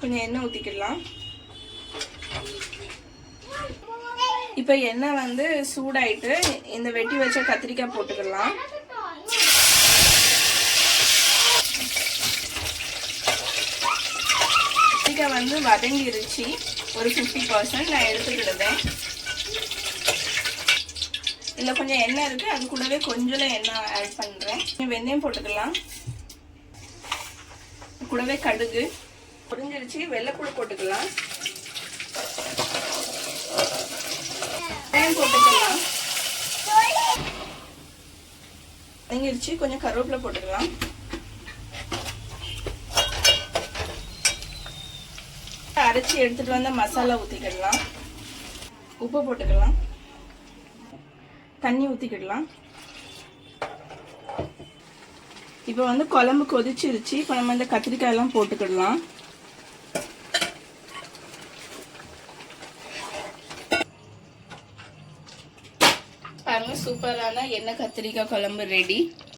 கொஞ்சம் எண்ணெய் ஊற்றிக்கிடலாம். இப்போ எண்ணெய் வந்து சூடாயிட்டு இந்த வெட்டி வச்ச கத்திரிக்காய் போட்டுக்கலாம். கத்திரிக்காய் வந்து வதங்கிருச்சு, ஒரு 50% நான் எடுத்துக்கிடுதேன். இதில் கொஞ்சம் எண்ணெய் இருக்குது, அது கூடவே கொஞ்சம் எண்ணெய் ஆட் பண்ணுறேன். வெந்தயம் போட்டுக்கலாம், கூடவே கடுகு பொரிஞ்சிருச்சு. வெள்ளைப்பூடு போட்டுக்கலாம், போட்டுக்கலாம். வதங்கிருச்சு, கொஞ்சம் கருவேப்பிலை போட்டுக்கலாம். அரைச்சி எடுத்துட்டு வந்த மசாலா ஊற்றிக்கிடலாம். உப்பு போட்டுக்கலாம், தண்ணி ஊற்றிக்கிடலாம். இப்போ வந்து குழம்பு கொதிச்சிருச்சு. இப்போ நம்ம இந்த கத்திரிக்காய் எல்லாம் போட்டுக்கிடலாம். பாருங்க, சூப்பரான எண்ணெய் கத்திரிக்காய் குழம்பு ரெடி.